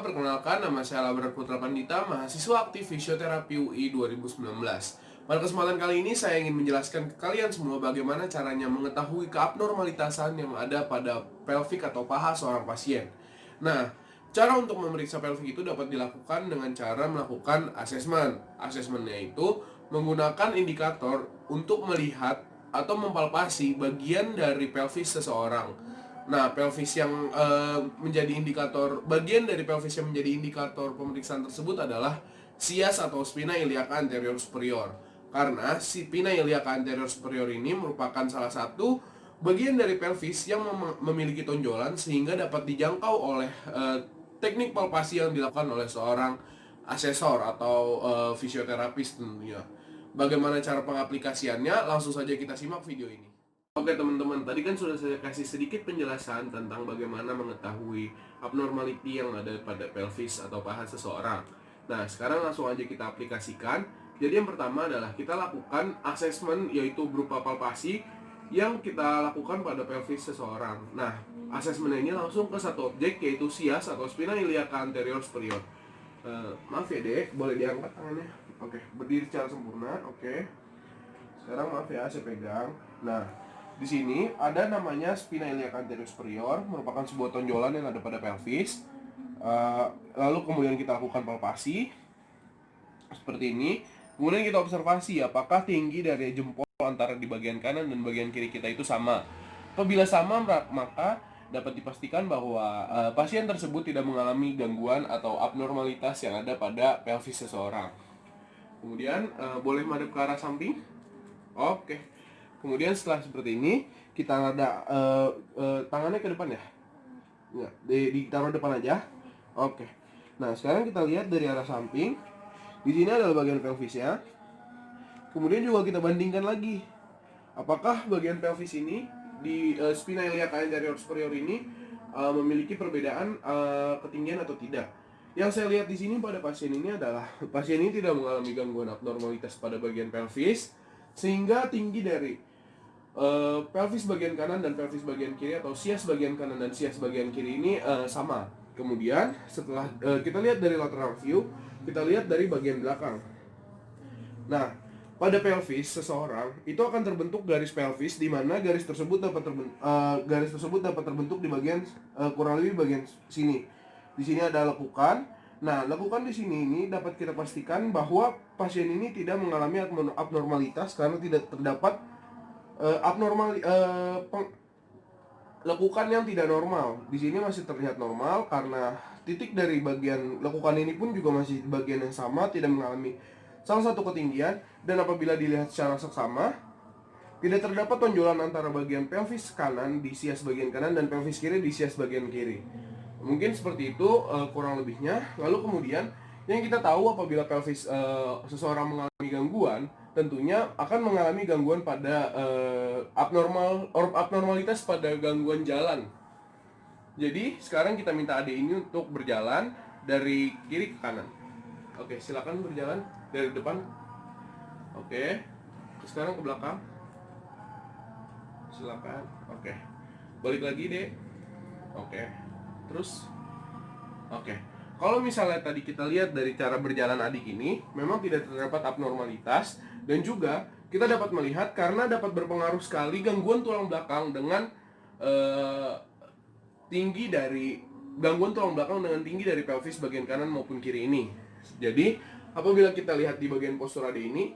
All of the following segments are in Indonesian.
perkenalkan nama saya Labrar Putra Pandita, mahasiswa aktif fisioterapi UI 2019. Pada kesempatan kali ini saya ingin menjelaskan ke kalian semua bagaimana caranya mengetahui keabnormalitasan yang ada pada pelvik atau paha seorang pasien. Nah, cara untuk memeriksa pelvik itu dapat dilakukan dengan cara melakukan asesmen. Asesmennya itu menggunakan indikator untuk melihat atau mempalpasi bagian dari pelvis seseorang. Nah, pelvis yang bagian dari pelvis yang menjadi indikator pemeriksaan tersebut adalah sias atau spina iliaca anterior superior. Karena spina iliaca anterior superior ini merupakan salah satu bagian dari pelvis yang memiliki tonjolan sehingga dapat dijangkau oleh teknik palpasi yang dilakukan oleh seorang asesor atau fisioterapis tentunya. Bagaimana cara pengaplikasiannya? Langsung saja kita simak video ini. Oke teman-teman, tadi kan sudah saya kasih sedikit penjelasan tentang bagaimana mengetahui abnormality yang ada pada pelvis atau paha seseorang. Nah, sekarang langsung aja kita aplikasikan. Jadi yang pertama adalah kita lakukan asesmen, yaitu berupa palpasi yang kita lakukan pada pelvis seseorang. Nah, asesmen ini langsung ke satu objek, yaitu sias atau spina iliaca anterior superior. Maaf ya dek, boleh diangkat tangannya. Oke, berdiri secara sempurna. Oke. Sekarang maaf ya, saya pegang. Nah, di sini ada namanya spina iliaca anterior superior, merupakan sebuah tonjolan yang ada pada pelvis. Lalu kemudian kita lakukan palpasi seperti ini. Kemudian kita observasi apakah tinggi dari jempol antara di bagian kanan dan bagian kiri kita itu sama. Apabila sama, maka dapat dipastikan bahwa pasien tersebut tidak mengalami gangguan atau abnormalitas yang ada pada pelvis seseorang. Kemudian boleh madep ke arah samping. Oke. Kemudian setelah seperti ini, kita ada tangannya ke depan ya? Enggak, ditaruh depan aja. Oke. Nah, sekarang kita lihat dari arah samping. Di sini adalah bagian pelvisnya. Kemudian juga kita bandingkan lagi. Apakah bagian pelvis ini di spina iliaca anterior superior ini memiliki perbedaan ketinggian atau tidak? Yang saya lihat di sini pada pasien ini adalah pasien ini tidak mengalami gangguan abnormalitas pada bagian pelvis, sehingga tinggi dari pelvis bagian kanan dan pelvis bagian kiri atau sias bagian kanan dan sias bagian kiri ini sama. Kemudian setelah kita lihat dari lateral view, kita lihat dari bagian belakang. Nah, pada pelvis seseorang itu akan terbentuk garis pelvis, di mana garis tersebut dapat terbentuk di bagian kurang lebih bagian sini. Di sini ada lekukan. Nah, lekukan di sini ini dapat kita pastikan bahwa pasien ini tidak mengalami abnormalitas karena tidak terdapat lekukan yang tidak normal. Di sini masih terlihat normal karena titik dari bagian lekukan ini pun juga masih bagian yang sama, tidak mengalami salah satu ketinggian, dan apabila dilihat secara seksama, tidak terdapat tonjolan antara bagian pelvis kanan di sias bagian kanan dan pelvis kiri di sias bagian kiri. Mungkin seperti itu kurang lebihnya. Lalu kemudian yang kita tahu apabila pelvis seseorang mengalami gangguan, tentunya akan mengalami gangguan pada abnormalitas pada gangguan jalan. Jadi sekarang kita minta adik ini untuk berjalan dari kiri ke kanan. Oke, silakan berjalan dari depan. Oke, sekarang ke belakang. Silakan. Oke, balik lagi deh. Oke, terus. Oke. Kalau misalnya tadi kita lihat dari cara berjalan adik ini, memang tidak terdapat abnormalitas, dan juga kita dapat melihat karena dapat berpengaruh sekali gangguan tulang belakang dengan tinggi dari pelvis bagian kanan maupun kiri ini. Jadi, apabila kita lihat di bagian postur adik ini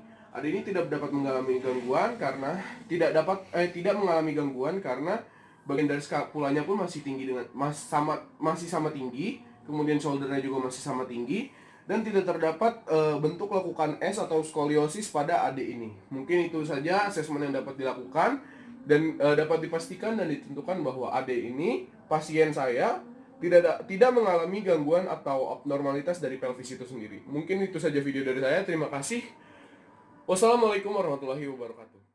tidak dapat mengalami gangguan karena tidak mengalami gangguan karena bagian dari skapulanya pun masih tinggi masih sama tinggi. Kemudian shouldernya juga masih sama tinggi, dan tidak terdapat bentuk lekukan S atau skoliosis pada AD ini. Mungkin itu saja asesmen yang dapat dilakukan dan dapat dipastikan dan ditentukan bahwa AD ini pasien saya tidak mengalami gangguan atau abnormalitas dari pelvis itu sendiri. Mungkin itu saja video dari saya. Terima kasih. Wassalamualaikum warahmatullahi wabarakatuh.